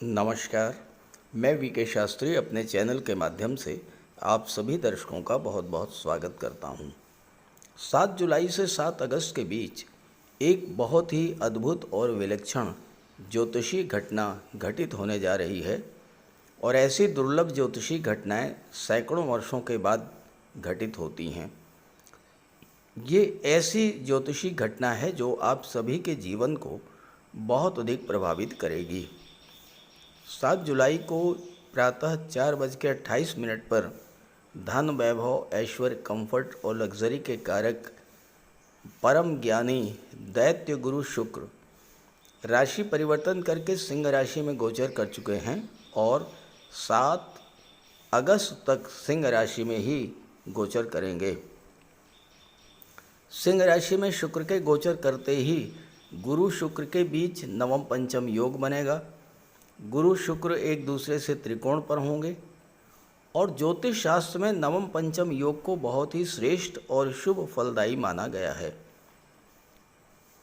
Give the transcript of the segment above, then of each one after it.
नमस्कार। मैं वीके शास्त्री अपने चैनल के माध्यम से आप सभी दर्शकों का बहुत बहुत स्वागत करता हूं। 7 जुलाई से 7 अगस्त के बीच एक बहुत ही अद्भुत और विलक्षण ज्योतिषीय घटना घटित होने जा रही है और ऐसी दुर्लभ ज्योतिषीय घटनाएं सैकड़ों वर्षों के बाद घटित होती हैं। ये ऐसी ज्योतिषीय घटना है जो आप सभी के जीवन को बहुत अधिक प्रभावित करेगी। 7 जुलाई को प्रातः 4:28 पर धन, वैभव, ऐश्वर्य, कंफर्ट और लग्जरी के कारक परम ज्ञानी दैत्य गुरु शुक्र राशि परिवर्तन करके सिंह राशि में गोचर कर चुके हैं और 7 अगस्त तक सिंह राशि में ही गोचर करेंगे। सिंह राशि में शुक्र के गोचर करते ही गुरु शुक्र के बीच नवम पंचम योग बनेगा। गुरु शुक्र एक दूसरे से त्रिकोण पर होंगे और ज्योतिष शास्त्र में नवम पंचम योग को बहुत ही श्रेष्ठ और शुभ फलदायी माना गया है।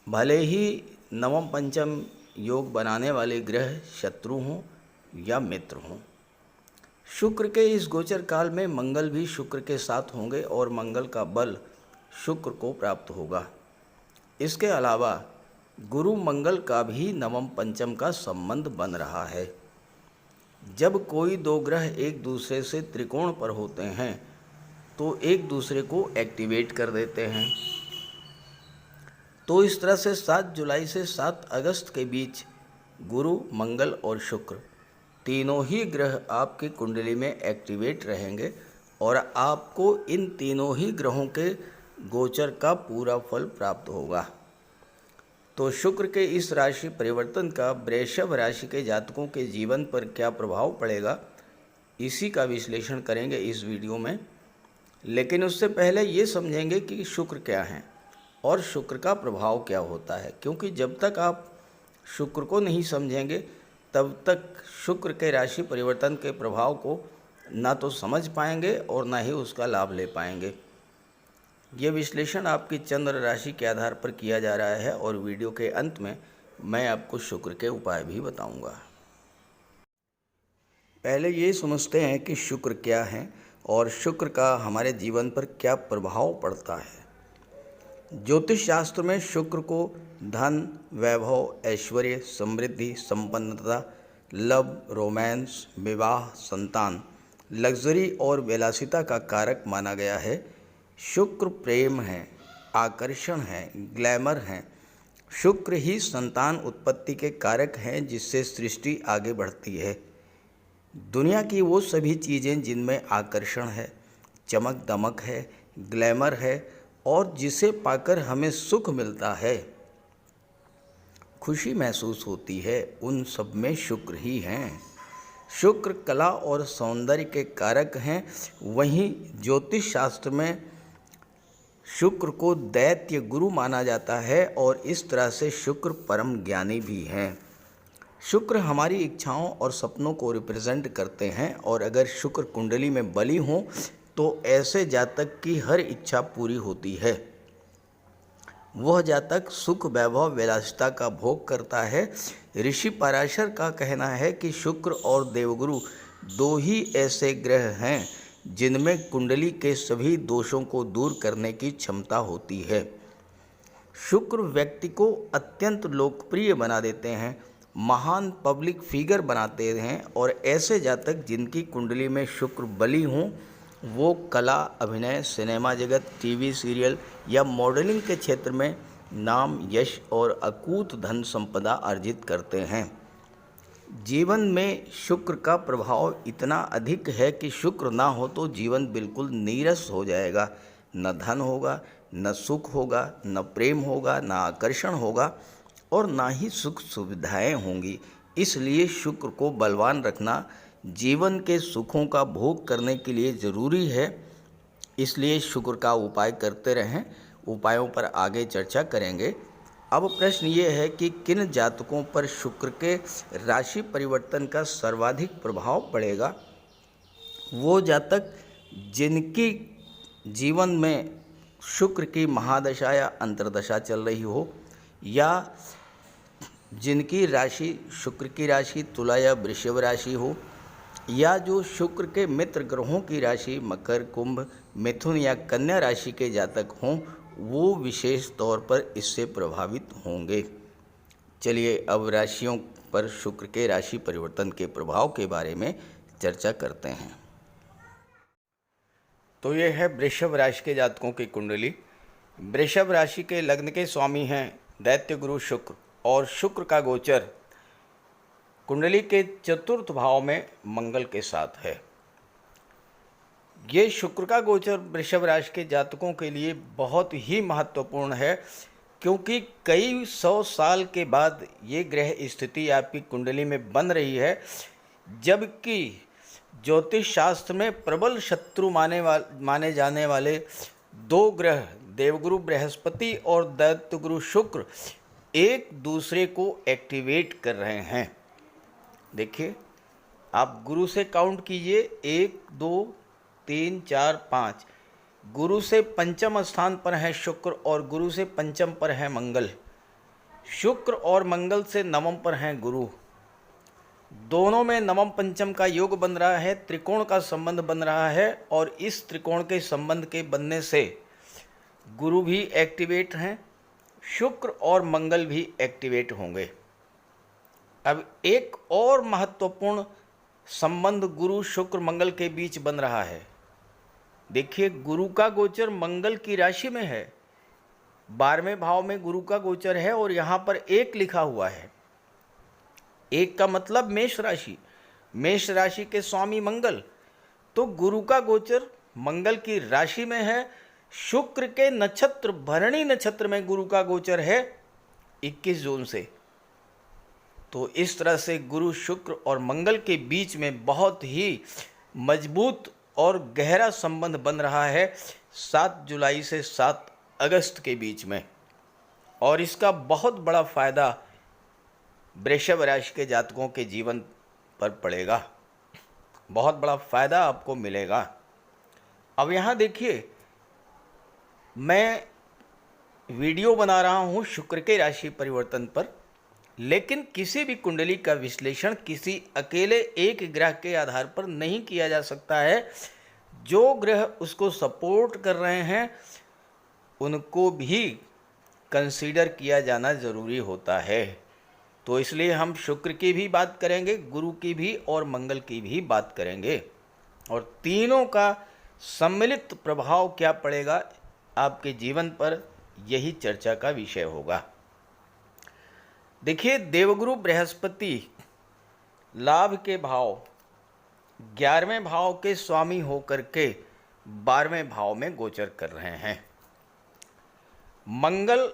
भले ही नवम पंचम योग बनाने वाले ग्रह शत्रु हों या मित्र हों, शुक्र के इस गोचर काल में मंगल भी शुक्र के साथ होंगे और मंगल का बल शुक्र को प्राप्त होगा। इसके अलावा गुरु मंगल का भी नवम पंचम का संबंध बन रहा है। जब कोई दो ग्रह एक दूसरे से त्रिकोण पर होते हैं तो एक दूसरे को एक्टिवेट कर देते हैं। तो इस तरह से 7 जुलाई से 7 अगस्त के बीच गुरु, मंगल और शुक्र तीनों ही ग्रह आपकी कुंडली में एक्टिवेट रहेंगे और आपको इन तीनों ही ग्रहों के गोचर का पूरा फल प्राप्त होगा। तो शुक्र के इस राशि परिवर्तन का वृषभ राशि के जातकों के जीवन पर क्या प्रभाव पड़ेगा, इसी का विश्लेषण करेंगे इस वीडियो में। लेकिन उससे पहले ये समझेंगे कि शुक्र क्या है और शुक्र का प्रभाव क्या होता है, क्योंकि जब तक आप शुक्र को नहीं समझेंगे तब तक शुक्र के राशि परिवर्तन के प्रभाव को ना तो समझ पाएंगे और ना ही उसका लाभ ले पाएंगे। ये विश्लेषण आपकी चंद्र राशि के आधार पर किया जा रहा है और वीडियो के अंत में मैं आपको शुक्र के उपाय भी बताऊंगा। पहले ये समझते हैं कि शुक्र क्या है और शुक्र का हमारे जीवन पर क्या प्रभाव पड़ता है। ज्योतिष शास्त्र में शुक्र को धन, वैभव, ऐश्वर्य, समृद्धि, संपन्नता, लव, रोमांस, विवाह, संतान, लग्जरी और विलासिता का कारक माना गया है। शुक्र प्रेम है, आकर्षण है, ग्लैमर है। शुक्र ही संतान उत्पत्ति के कारक हैं जिससे सृष्टि आगे बढ़ती है। दुनिया की वो सभी चीज़ें जिनमें आकर्षण है, चमक दमक है, ग्लैमर है और जिसे पाकर हमें सुख मिलता है, खुशी महसूस होती है, उन सब में शुक्र ही हैं। शुक्र कला और सौंदर्य के कारक हैं। वहीं ज्योतिष शास्त्र में शुक्र को दैत्य गुरु माना जाता है और इस तरह से शुक्र परम ज्ञानी भी हैं। शुक्र हमारी इच्छाओं और सपनों को रिप्रेजेंट करते हैं और अगर शुक्र कुंडली में बली हो तो ऐसे जातक की हर इच्छा पूरी होती है। वह जातक सुख, वैभव, विलासिता का भोग करता है। ऋषि पराशर का कहना है कि शुक्र और देवगुरु दो ही ऐसे ग्रह हैं जिनमें कुंडली के सभी दोषों को दूर करने की क्षमता होती है। शुक्र व्यक्ति को अत्यंत लोकप्रिय बना देते हैं, महान पब्लिक फिगर बनाते हैं और ऐसे जातक जिनकी कुंडली में शुक्र बली हों वो कला, अभिनय, सिनेमा जगत, टीवी सीरियल या मॉडलिंग के क्षेत्र में नाम, यश और अकूत धन संपदा अर्जित करते हैं। जीवन में शुक्र का प्रभाव इतना अधिक है कि शुक्र ना हो तो जीवन बिल्कुल नीरस हो जाएगा। न धन होगा, न सुख होगा, न प्रेम होगा, न आकर्षण होगा और ना ही सुख सुविधाएं होंगी। इसलिए शुक्र को बलवान रखना जीवन के सुखों का भोग करने के लिए ज़रूरी है। इसलिए शुक्र का उपाय करते रहें। उपायों पर आगे चर्चा करेंगे। अब प्रश्न ये है कि किन जातकों पर शुक्र के राशि परिवर्तन का सर्वाधिक प्रभाव पड़ेगा। वो जातक जिनकी जीवन में शुक्र की महादशा या अंतर्दशा चल रही हो या जिनकी राशि शुक्र की राशि तुला या वृषभ राशि हो, या जो शुक्र के मित्र ग्रहों की राशि मकर, कुंभ, मिथुन या कन्या राशि के जातक हों, वो विशेष तौर पर इससे प्रभावित होंगे। चलिए अब राशियों पर शुक्र के राशि परिवर्तन के प्रभाव के बारे में चर्चा करते हैं। तो ये है वृषभ राशि के जातकों की कुंडली। वृषभ राशि के लग्न के स्वामी हैं दैत्य गुरु शुक्र, और शुक्र का गोचर कुंडली के चतुर्थ भाव में मंगल के साथ है। ये शुक्र का गोचर वृषभ राशि के जातकों के लिए बहुत ही महत्वपूर्ण है, क्योंकि कई 100 साल के बाद ये ग्रह स्थिति आपकी कुंडली में बन रही है, जबकि ज्योतिष शास्त्र में प्रबल शत्रु माने जाने वाले दो ग्रह देवगुरु बृहस्पति और दैत्य गुरु शुक्र एक दूसरे को एक्टिवेट कर रहे हैं। देखिए, आप गुरु से काउंट कीजिए, 1 2 3 4 5। गुरु से पंचम स्थान पर है शुक्र और गुरु से पंचम पर है मंगल। शुक्र और मंगल से नवम पर हैं गुरु। दोनों में नवम पंचम का योग बन रहा है, त्रिकोण का संबंध बन रहा है, और इस त्रिकोण के संबंध के बनने से गुरु भी एक्टिवेट हैं, शुक्र और मंगल भी एक्टिवेट होंगे। अब एक और महत्वपूर्ण संबंध गुरु शुक्र मंगल के बीच बन रहा है। देखिए, गुरु का गोचर मंगल की राशि में है, 12वें भाव में गुरु का गोचर है, और यहाँ पर 1 लिखा हुआ है। 1 का मतलब मेष राशि, मेष राशि के स्वामी मंगल। तो गुरु का गोचर मंगल की राशि में है, शुक्र के नक्षत्र भरणी नक्षत्र में गुरु का गोचर है 21 जून से। तो इस तरह से गुरु शुक्र और मंगल के बीच में बहुत ही मजबूत और गहरा संबंध बन रहा है 7 जुलाई से 7 अगस्त के बीच में, और इसका बहुत बड़ा फायदा वृषभ राशि के जातकों के जीवन पर पड़ेगा, बहुत बड़ा फायदा आपको मिलेगा। अब यहाँ देखिए, मैं वीडियो बना रहा हूँ शुक्र के राशि परिवर्तन पर, लेकिन किसी भी कुंडली का विश्लेषण किसी अकेले एक ग्रह के आधार पर नहीं किया जा सकता है। जो ग्रह उसको सपोर्ट कर रहे हैं उनको भी कंसीडर किया जाना ज़रूरी होता है। तो इसलिए हम शुक्र की भी बात करेंगे, गुरु की भी और मंगल की भी बात करेंगे, और तीनों का सम्मिलित प्रभाव क्या पड़ेगा आपके जीवन पर, यही चर्चा का विषय होगा। देखिए, देवगुरु बृहस्पति लाभ के भाव 11वें भाव के स्वामी होकर के 12वें भाव में गोचर कर रहे हैं। मंगल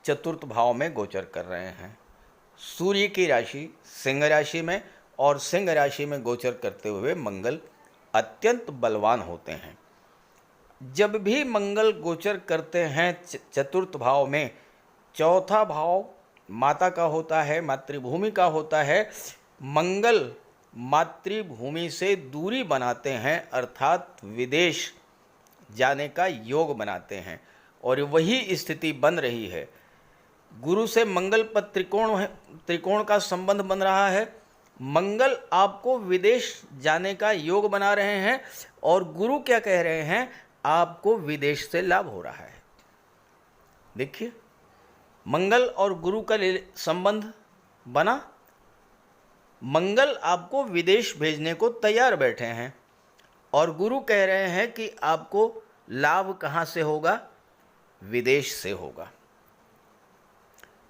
चतुर्थ भाव में गोचर कर रहे हैं। सूर्य की राशि सिंह राशि में, और सिंह राशि में गोचर करते हुए मंगल अत्यंत बलवान होते हैं। जब भी मंगल गोचर करते हैं चतुर्थ भाव में, चौथा भाव माता का होता है, मातृभूमि का होता है। मंगल मातृभूमि से दूरी बनाते हैं, अर्थात विदेश जाने का योग बनाते हैं, और वही स्थिति बन रही है। गुरु से मंगल पर त्रिकोण का संबंध बन रहा है। मंगल आपको विदेश जाने का योग बना रहे हैं, और गुरु क्या कह रहे हैं, आपको विदेश से लाभ हो रहा है। देखिए, मंगल और गुरु का संबंध बना, मंगल आपको विदेश भेजने को तैयार बैठे हैं, और गुरु कह रहे हैं कि आपको लाभ कहाँ से होगा, विदेश से होगा,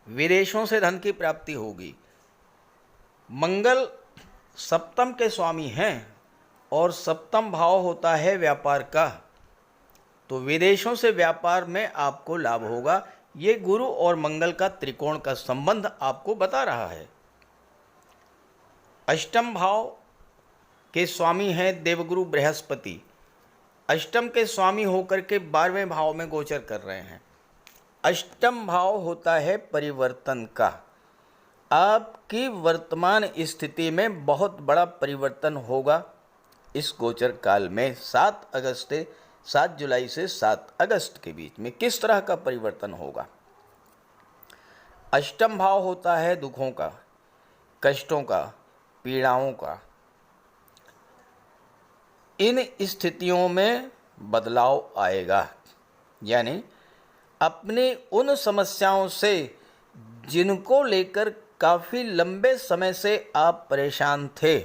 विदेशों से धन की प्राप्ति होगी। मंगल सप्तम के स्वामी हैं, और सप्तम भाव होता है व्यापार का, तो विदेशों से व्यापार में आपको लाभ होगा। ये गुरु और मंगल का त्रिकोण का संबंध आपको बता रहा है। अष्टम भाव के स्वामी हैं देवगुरु बृहस्पति, अष्टम के स्वामी होकर के 12वें भाव में गोचर कर रहे हैं। अष्टम भाव होता है परिवर्तन का। आपकी वर्तमान स्थिति में बहुत बड़ा परिवर्तन होगा इस गोचर काल में, 7 जुलाई से 7 अगस्त के बीच में। किस तरह का परिवर्तन होगा? अष्टम भाव होता है दुखों का, कष्टों का, पीड़ाओं का। इन स्थितियों में बदलाव आएगा, यानी अपनी उन समस्याओं से जिनको लेकर काफ़ी लंबे समय से आप परेशान थे,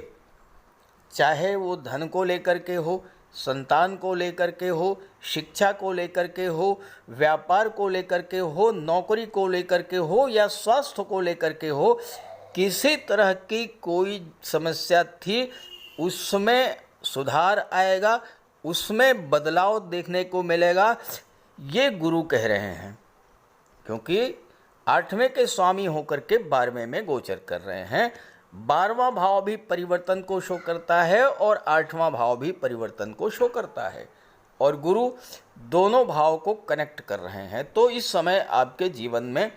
चाहे वो धन को लेकर के हो, संतान को लेकर के हो, शिक्षा को लेकर के हो, व्यापार को लेकर के हो, नौकरी को लेकर के हो या स्वास्थ्य को लेकर के हो, किसी तरह की कोई समस्या थी, उसमें सुधार आएगा, उसमें बदलाव देखने को मिलेगा, ये गुरु कह रहे हैं। क्योंकि 8वें के स्वामी होकर के 12वें में गोचर कर रहे हैं। 12वां भाव भी परिवर्तन को शो करता है और 8वां भाव भी परिवर्तन को शो करता है, और गुरु दोनों भाव को कनेक्ट कर रहे हैं। तो इस समय आपके जीवन में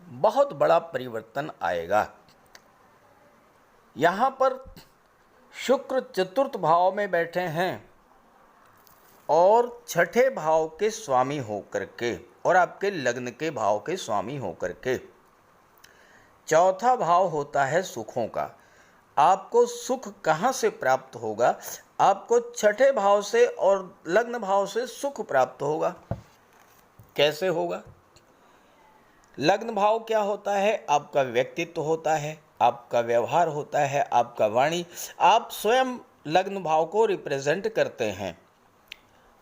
बहुत बड़ा परिवर्तन आएगा। यहाँ पर शुक्र चतुर्थ भाव में बैठे हैं और छठे भाव के स्वामी होकर के, और आपके लग्न के भाव के स्वामी होकर के। चौथा भाव होता है सुखों का। आपको सुख कहाँ से प्राप्त होगा? आपको छठे भाव से और लग्न भाव से सुख प्राप्त होगा। कैसे होगा? लग्न भाव क्या होता है? आपका व्यक्तित्व होता है, आपका व्यवहार होता है, आपका वाणी। आप स्वयं लग्न भाव को रिप्रेजेंट करते हैं,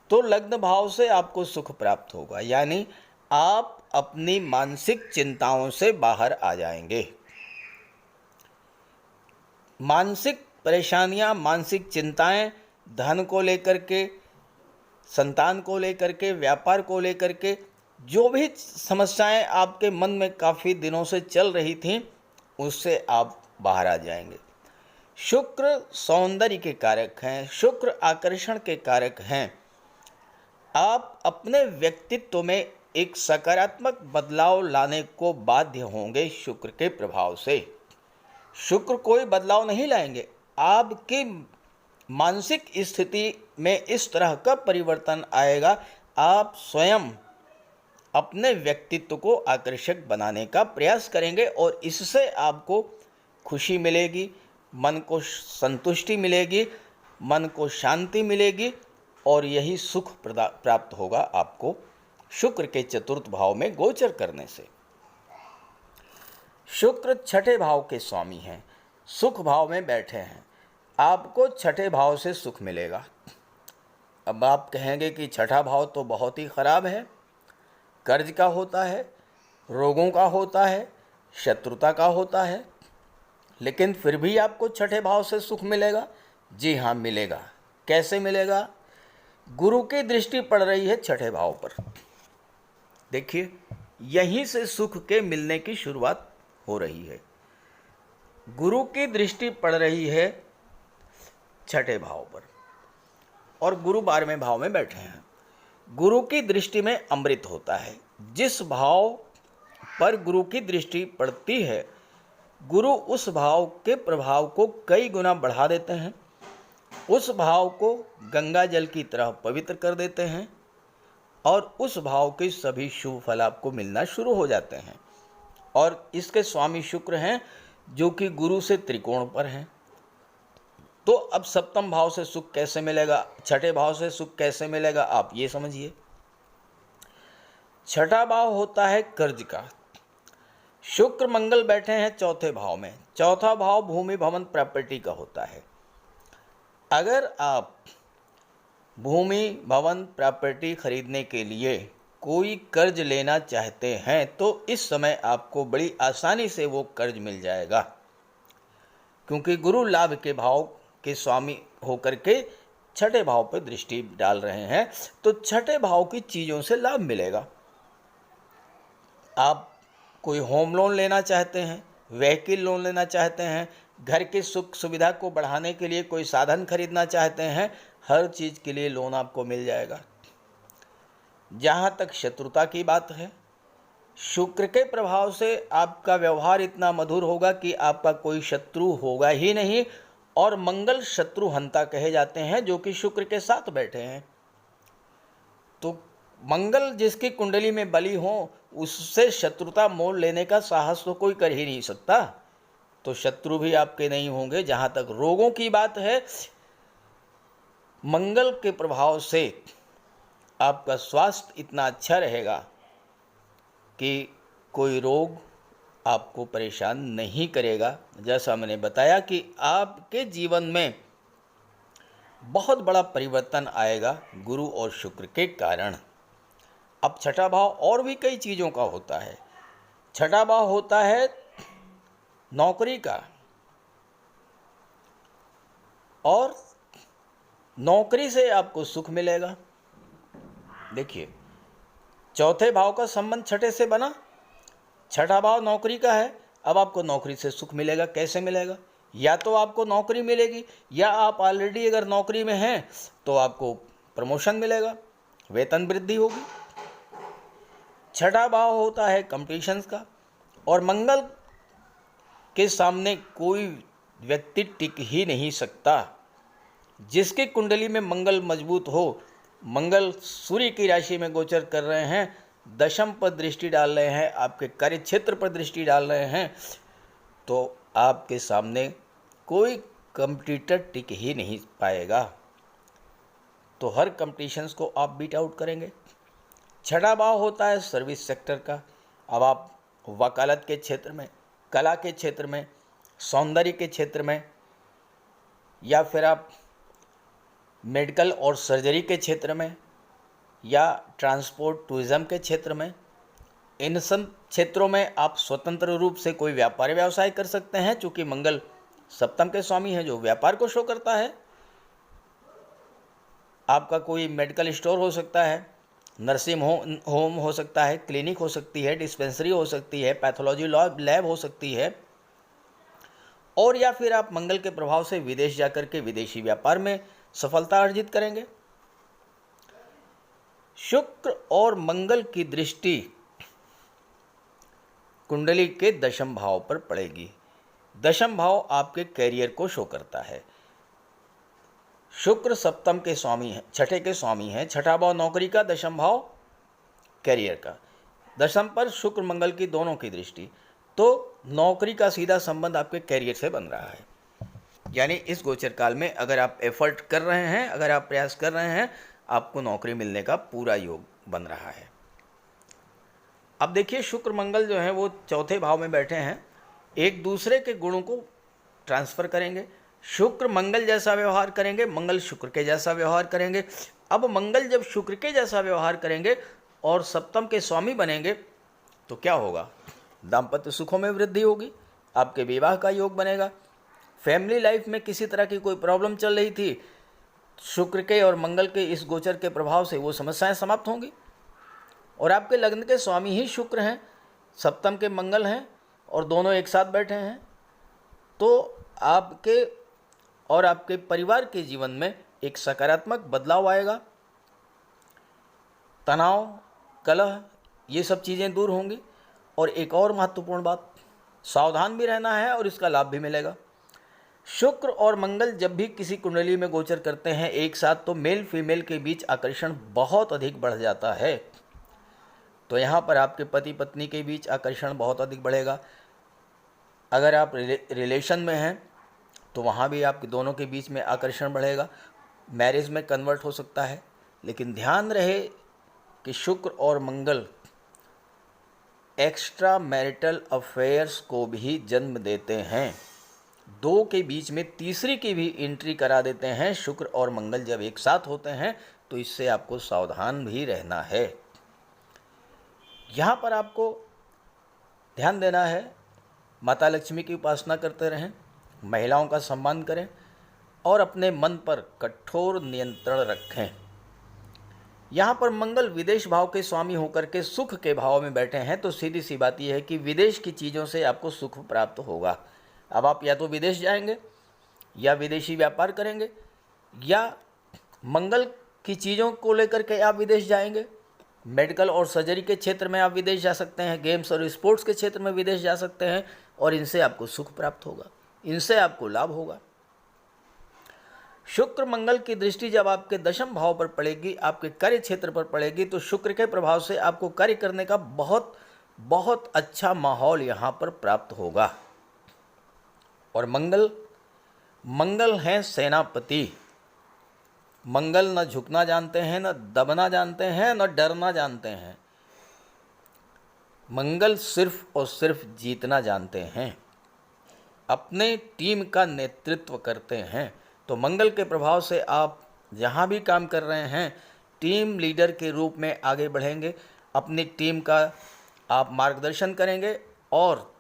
तो लग्न भाव से आपको सुख प्राप्त होगा, यानी आप अपनी मानसिक चिंताओं से बाहर आ जाएंगे। मानसिक परेशानियां, मानसिक चिंताएं, धन को लेकर के, संतान को लेकर के, व्यापार को लेकर के, जो भी समस्याएं आपके मन में काफ़ी दिनों से चल रही थीं, उससे आप बाहर आ जाएंगे। शुक्र सौंदर्य के कारक हैं, शुक्र आकर्षण के कारक हैं। आप अपने व्यक्तित्व में एक सकारात्मक बदलाव लाने को बाध्य होंगे शुक्र के प्रभाव से। शुक्र कोई बदलाव नहीं लाएंगे, आपकी मानसिक स्थिति में इस तरह का परिवर्तन आएगा, आप स्वयं अपने व्यक्तित्व को आकर्षक बनाने का प्रयास करेंगे और इससे आपको खुशी मिलेगी, मन को संतुष्टि मिलेगी, मन को शांति मिलेगी, और यही सुख प्राप्त होगा आपको शुक्र के चतुर्थ भाव में गोचर करने से। शुक्र छठे भाव के स्वामी हैं, सुख भाव में बैठे हैं, आपको छठे भाव से सुख मिलेगा। अब आप कहेंगे कि छठा भाव तो बहुत ही खराब है, कर्ज का होता है, रोगों का होता है, शत्रुता का होता है, लेकिन फिर भी आपको छठे भाव से सुख मिलेगा। जी हाँ, मिलेगा। कैसे मिलेगा? गुरु की दृष्टि पड़ रही है छठे भाव पर। देखिए, यहीं से सुख के मिलने की शुरुआत हो रही है। गुरु की दृष्टि पड़ रही है छठे भाव पर और गुरु 12वें भाव में बैठे हैं। गुरु की दृष्टि में अमृत होता है। जिस भाव पर गुरु की दृष्टि पड़ती है, गुरु उस भाव के प्रभाव को कई गुना बढ़ा देते हैं, उस भाव को गंगा जल की तरह पवित्र कर देते हैं और उस भाव के सभी शुभ फल आपको मिलना शुरू हो जाते हैं। और इसके स्वामी शुक्र हैं, जो कि गुरु से त्रिकोण पर हैं। तो अब सप्तम भाव से सुख कैसे मिलेगा, छठे भाव से सुख कैसे मिलेगा, आप ये समझिए। छठा भाव होता है कर्ज का। शुक्र मंगल बैठे हैं चौथे भाव में। चौथा भाव भूमि भवन प्रॉपर्टी का होता है। अगर आप भूमि भवन प्रॉपर्टी खरीदने के लिए कोई कर्ज लेना चाहते हैं, तो इस समय आपको बड़ी आसानी से वो कर्ज मिल जाएगा, क्योंकि गुरु लाभ के भाव के स्वामी होकर के छठे भाव पर दृष्टि डाल रहे हैं। तो छठे भाव की चीज़ों से लाभ मिलेगा। आप कोई होम लोन लेना चाहते हैं, व्हीकल लोन लेना चाहते हैं, घर की सुख सुविधा को बढ़ाने के लिए कोई साधन खरीदना चाहते हैं, हर चीज़ के लिए लोन आपको मिल जाएगा। जहाँ तक शत्रुता की बात है, शुक्र के प्रभाव से आपका व्यवहार इतना मधुर होगा कि आपका कोई शत्रु होगा ही नहीं, और मंगल शत्रु हंता कहे जाते हैं, जो कि शुक्र के साथ बैठे हैं। तो मंगल जिसकी कुंडली में बली हो उससे शत्रुता मोल लेने का साहस तो कोई कर ही नहीं सकता, तो शत्रु भी आपके नहीं होंगे। जहाँ तक रोगों की बात है, मंगल के प्रभाव से आपका स्वास्थ्य इतना अच्छा रहेगा कि कोई रोग आपको परेशान नहीं करेगा। जैसा मैंने बताया कि आपके जीवन में बहुत बड़ा परिवर्तन आएगा गुरु और शुक्र के कारण। अब छठा भाव और भी कई चीज़ों का होता है। छठा भाव होता है नौकरी का, और नौकरी से आपको सुख मिलेगा। देखिए, चौथे भाव का संबंध छठे से बना, छठा भाव नौकरी का है। अब आपको नौकरी से सुख मिलेगा। कैसे मिलेगा? या तो आपको नौकरी मिलेगी, या आप ऑलरेडी अगर नौकरी में हैं तो आपको प्रमोशन मिलेगा, वेतन वृद्धि होगी। छठा भाव होता है कंपटीशंस का, और मंगल के सामने कोई व्यक्ति टिक ही नहीं सकता। जिसकी कुंडली में मंगल मजबूत हो, मंगल सूर्य की राशि में गोचर कर रहे हैं, दशम पर दृष्टि डाल रहे हैं, आपके कार्य क्षेत्र पर दृष्टि डाल रहे हैं, तो आपके सामने कोई कंपटीटर टिक ही नहीं पाएगा। तो हर कंपटीशंस को आप बीट आउट करेंगे। छठा भाव होता है सर्विस सेक्टर का। अब आप वकालत के क्षेत्र में, कला के क्षेत्र में, सौंदर्य के क्षेत्र में, या फिर आप मेडिकल और सर्जरी के क्षेत्र में, या ट्रांसपोर्ट टूरिज़्म के क्षेत्र में, इन सब क्षेत्रों में आप स्वतंत्र रूप से कोई व्यापार व्यवसाय कर सकते हैं, चूँकि मंगल सप्तम के स्वामी है जो व्यापार को शो करता है। आपका कोई मेडिकल स्टोर हो सकता है, नर्सिंग होम हो सकता है, क्लिनिक हो सकती है, डिस्पेंसरी हो सकती है, पैथोलॉजी लैब हो सकती है, और या फिर आप मंगल के प्रभाव से विदेश जाकर के विदेशी व्यापार में सफलता अर्जित करेंगे। शुक्र और मंगल की दृष्टि कुंडली के दशम भाव पर पड़ेगी। दशम भाव आपके कैरियर को शो करता है। शुक्र सप्तम के स्वामी है, छठे के स्वामी है। छठा भाव नौकरी का, दशम भाव कैरियर का। दशम पर शुक्र मंगल की दोनों की दृष्टि, तो नौकरी का सीधा संबंध आपके कैरियर से बन रहा है। यानी इस गोचर काल में अगर आप एफर्ट कर रहे हैं, अगर आप प्रयास कर रहे हैं, आपको नौकरी मिलने का पूरा योग बन रहा है। अब देखिए, शुक्र मंगल जो है वो चौथे भाव में बैठे हैं, एक दूसरे के गुणों को ट्रांसफ़र करेंगे। शुक्र मंगल जैसा व्यवहार करेंगे, मंगल शुक्र के जैसा व्यवहार करेंगे। अब मंगल जब शुक्र के जैसा व्यवहार करेंगे और सप्तम के स्वामी बनेंगे तो क्या होगा? दाम्पत्य सुखों में वृद्धि होगी, आपके विवाह का योग बनेगा। फैमिली लाइफ में किसी तरह की कोई प्रॉब्लम चल रही थी, शुक्र के और मंगल के इस गोचर के प्रभाव से वो समस्याएं समाप्त होंगी। और आपके लग्न के स्वामी ही शुक्र हैं, सप्तम के मंगल हैं, और दोनों एक साथ बैठे हैं, तो आपके और आपके परिवार के जीवन में एक सकारात्मक बदलाव आएगा। तनाव, कलह, ये सब चीज़ें दूर होंगी। और एक और महत्वपूर्ण बात, सावधान भी रहना है और इसका लाभ भी मिलेगा। शुक्र और मंगल जब भी किसी कुंडली में गोचर करते हैं एक साथ, तो मेल फीमेल के बीच आकर्षण बहुत अधिक बढ़ जाता है। तो यहाँ पर आपके पति पत्नी के बीच आकर्षण बहुत अधिक बढ़ेगा। अगर आप रिलेशन में हैं तो वहाँ भी आपके दोनों के बीच में आकर्षण बढ़ेगा, मैरिज में कन्वर्ट हो सकता है। लेकिन ध्यान रहे कि शुक्र और मंगल एक्स्ट्रा मैरिटल अफेयर्स को भी जन्म देते हैं, दो के बीच में तीसरी की भी एंट्री करा देते हैं। शुक्र और मंगल जब एक साथ होते हैं तो इससे आपको सावधान भी रहना है। यहाँ पर आपको ध्यान देना है, माता लक्ष्मी की उपासना करते रहें, महिलाओं का सम्मान करें और अपने मन पर कठोर नियंत्रण रखें। यहाँ पर मंगल विदेश भाव के स्वामी होकर के सुख के भाव में बैठे हैं, तो सीधी सी बात यह है कि विदेश की चीज़ों से आपको सुख प्राप्त होगा। अब आप या तो विदेश जाएंगे, या विदेशी व्यापार करेंगे, या मंगल की चीज़ों को लेकर के आप विदेश जाएंगे। मेडिकल और सर्जरी के क्षेत्र में आप विदेश जा सकते हैं, गेम्स और स्पोर्ट्स के क्षेत्र में विदेश जा सकते हैं, और इनसे आपको सुख प्राप्त होगा, इनसे आपको लाभ होगा। शुक्र मंगल की दृष्टि जब आपके दशम भाव पर पड़ेगी, आपके कार्य क्षेत्र पर पड़ेगी, तो शुक्र के प्रभाव से आपको कार्य करने का बहुत बहुत अच्छा माहौल यहाँ पर प्राप्त होगा। और मंगल मंगल हैं सेनापति। मंगल न झुकना जानते हैं, न दबना जानते हैं, न डरना जानते हैं। मंगल सिर्फ और सिर्फ जीतना जानते हैं, अपने टीम का नेतृत्व करते हैं। तो मंगल के प्रभाव से आप जहाँ भी काम कर रहे हैं, टीम लीडर के रूप में आगे बढ़ेंगे, अपनी टीम का आप मार्गदर्शन करेंगे, और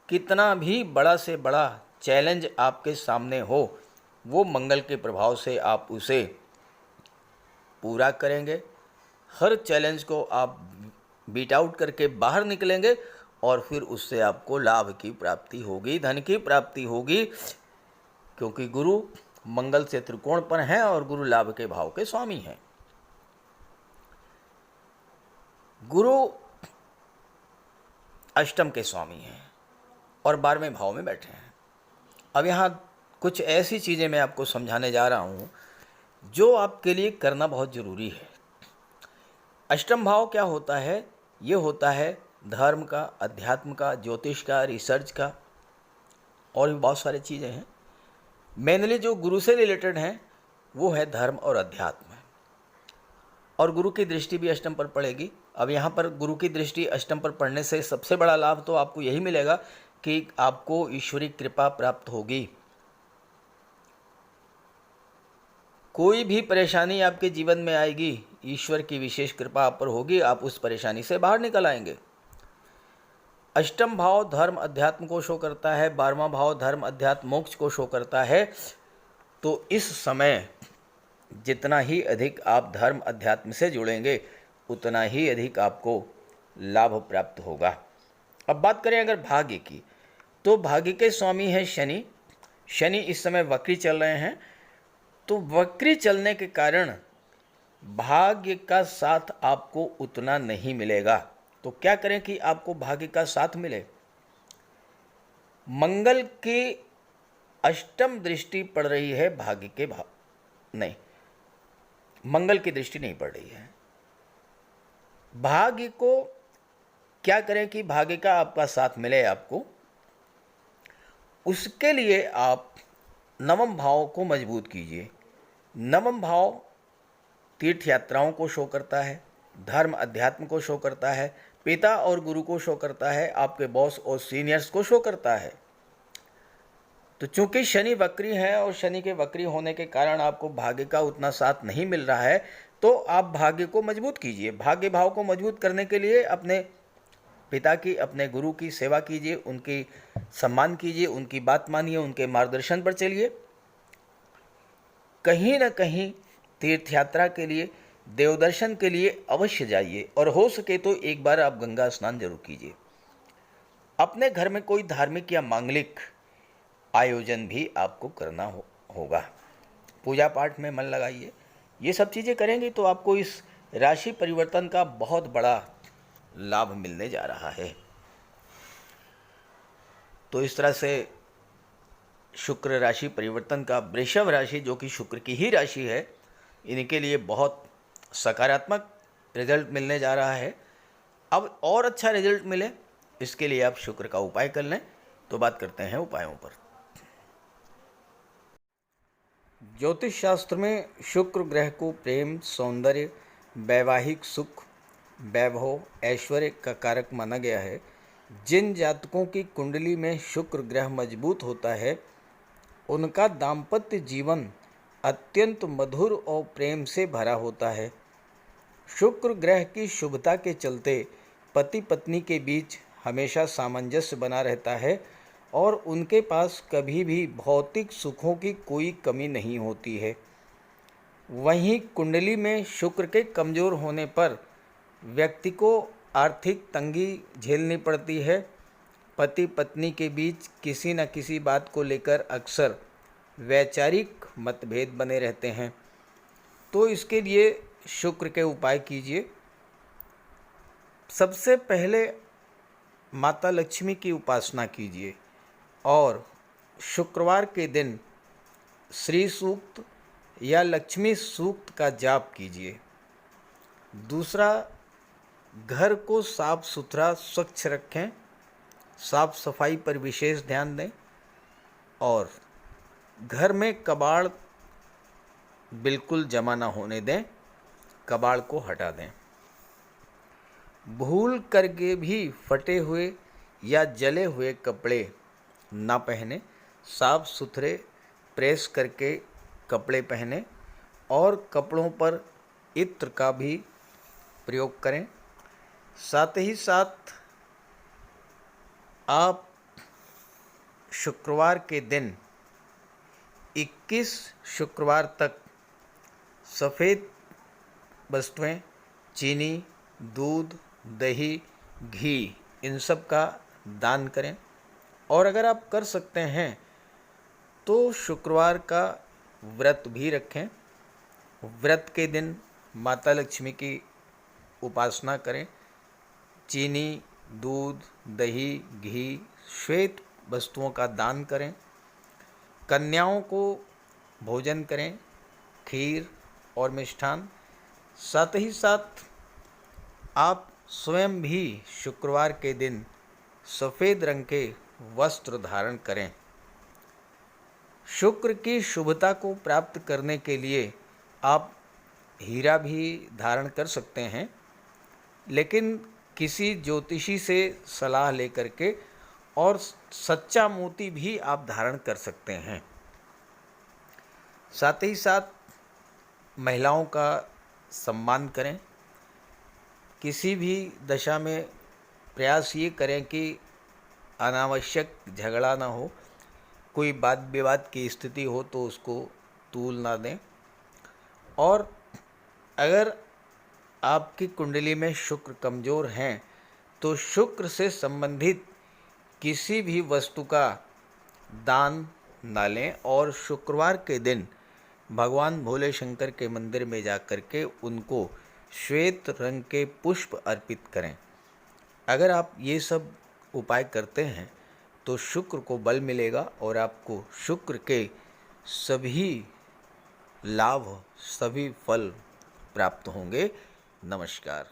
कितना भी बड़ा से बड़ा चैलेंज आपके सामने हो, वो मंगल के प्रभाव से आप उसे पूरा करेंगे। हर चैलेंज को आप बीट आउट करके बाहर निकलेंगे, और फिर उससे आपको लाभ की प्राप्ति होगी, धन की प्राप्ति होगी, क्योंकि गुरु मंगल से त्रिकोण पर हैं और गुरु लाभ के भाव के स्वामी हैं। गुरु अष्टम के स्वामी हैं और 12वें भाव में बैठे हैं। अब यहाँ कुछ ऐसी चीज़ें मैं आपको समझाने जा रहा हूँ जो आपके लिए करना बहुत ज़रूरी है। अष्टम भाव क्या होता है? ये होता है धर्म का, अध्यात्म का, ज्योतिष का, रिसर्च का, और भी बहुत सारी चीज़ें हैं। मेनली जो गुरु से रिलेटेड हैं वो है धर्म और अध्यात्म, और गुरु की दृष्टि भी अष्टम पर पड़ेगी। अब यहाँ पर गुरु की दृष्टि अष्टम पर पड़ने से सबसे बड़ा लाभ तो आपको यही मिलेगा कि आपको ईश्वरी कृपा प्राप्त होगी। कोई भी परेशानी आपके जीवन में आएगी, ईश्वर की विशेष कृपा आप पर होगी, आप उस परेशानी से बाहर निकल आएंगे। अष्टम भाव धर्म अध्यात्म को शो करता है, 12वां भाव धर्म अध्यात्म मोक्ष को शो करता है। तो इस समय जितना ही अधिक आप धर्म अध्यात्म से जुड़ेंगे, उतना ही अधिक आपको लाभ प्राप्त होगा। अब बात करें अगर भाग्य की, तो भाग्य के स्वामी हैं शनि। शनि इस समय वक्री चल रहे हैं, तो वक्री चलने के कारण भाग्य का साथ आपको उतना नहीं मिलेगा। तो क्या करें कि आपको भाग्य का साथ मिले? मंगल की अष्टम दृष्टि पड़ रही है, भाग्य के भाव नहीं, मंगल की दृष्टि नहीं पड़ रही है। भाग्य को क्या करें कि भाग्य का आपका साथ मिले आपको? उसके लिए आप नवम भाव को मजबूत कीजिए। नवम भाव तीर्थ यात्राओं को शो करता है, धर्म अध्यात्म को शो करता है, पिता और गुरु को शो करता है, आपके बॉस और सीनियर्स को शो करता है। तो चूंकि शनि वक्री है और शनि के वक्री होने के कारण आपको भाग्य का उतना साथ नहीं मिल रहा है, तो आप भाग्य को मजबूत कीजिए। भाग्य भाव को मजबूत करने के लिए अपने पिता की, अपने गुरु की सेवा कीजिए, उनकी सम्मान कीजिए, उनकी बात मानिए, उनके मार्गदर्शन पर चलिए। कहीं न कहीं तीर्थ यात्रा के लिए, देवदर्शन के लिए अवश्य जाइए, और हो सके तो एक बार आप गंगा स्नान जरूर कीजिए। अपने घर में कोई धार्मिक या मांगलिक आयोजन भी आपको करना होगा। पूजा पाठ में मन लगाइए। ये सब चीज़ें करेंगे तो आपको इस राशि परिवर्तन का बहुत बड़ा लाभ मिलने जा रहा है। तो इस तरह से शुक्र राशि परिवर्तन का वृषभ राशि, जो कि शुक्र की ही राशि है, इनके लिए बहुत सकारात्मक रिजल्ट मिलने जा रहा है। अब और अच्छा रिजल्ट मिले, इसके लिए आप शुक्र का उपाय कर लें। तो बात करते हैं उपायों पर। ज्योतिष शास्त्र में शुक्र ग्रह को प्रेम, सौंदर्य, वैवाहिक सुख, वैभव, ऐश्वर्य का कारक माना गया है। जिन जातकों की कुंडली में शुक्र ग्रह मजबूत होता है, उनका दाम्पत्य जीवन अत्यंत मधुर और प्रेम से भरा होता है। शुक्र ग्रह की शुभता के चलते पति पत्नी के बीच हमेशा सामंजस्य बना रहता है, और उनके पास कभी भी भौतिक सुखों की कोई कमी नहीं होती है। वहीं कुंडली में शुक्र के कमज़ोर होने पर व्यक्ति को आर्थिक तंगी झेलनी पड़ती है। पति पत्नी के बीच किसी न किसी बात को लेकर अक्सर वैचारिक मतभेद बने रहते हैं। तो इसके लिए शुक्र के उपाय कीजिए। सबसे पहले माता लक्ष्मी की उपासना कीजिए, और शुक्रवार के दिन श्री सूक्त या लक्ष्मी सूक्त का जाप कीजिए। दूसरा, घर को साफ सुथरा स्वच्छ रखें, साफ सफाई पर विशेष ध्यान दें और घर में कबाड़ बिल्कुल जमा ना होने दें, कबाड़ को हटा दें। भूल करके भी फटे हुए या जले हुए कपड़े ना पहने, साफ सुथरे प्रेस करके कपड़े पहने और कपड़ों पर इत्र का भी प्रयोग करें। साथ ही साथ आप शुक्रवार के दिन 21 शुक्रवार तक सफ़ेद वस्तुएं, चीनी, दूध, दही, घी, इन सब का दान करें। और अगर आप कर सकते हैं तो शुक्रवार का व्रत भी रखें। व्रत के दिन माता लक्ष्मी की उपासना करें। चीनी, दूध, दही, घी, श्वेत वस्तुओं का दान करें। कन्याओं को भोजन करें, खीर और मिष्ठान। साथ ही साथ आप स्वयं भी शुक्रवार के दिन सफ़ेद रंग के वस्त्र धारण करें। शुक्र की शुभता को प्राप्त करने के लिए आप हीरा भी धारण कर सकते हैं, लेकिन किसी ज्योतिषी से सलाह लेकर के, और सच्चा मोती भी आप धारण कर सकते हैं। साथ ही साथ महिलाओं का सम्मान करें। किसी भी दशा में प्रयास ये करें कि अनावश्यक झगड़ा ना हो, कोई वाद विवाद की स्थिति हो तो उसको तूल ना दें। और अगर आपकी कुंडली में शुक्र कमज़ोर हैं तो शुक्र से संबंधित किसी भी वस्तु का दान ना लें और शुक्रवार के दिन भगवान भोले शंकर के मंदिर में जा कर के उनको श्वेत रंग के पुष्प अर्पित करें। अगर आप ये सब उपाय करते हैं तो शुक्र को बल मिलेगा और आपको शुक्र के सभी लाभ, सभी फल प्राप्त होंगे। नमस्कार।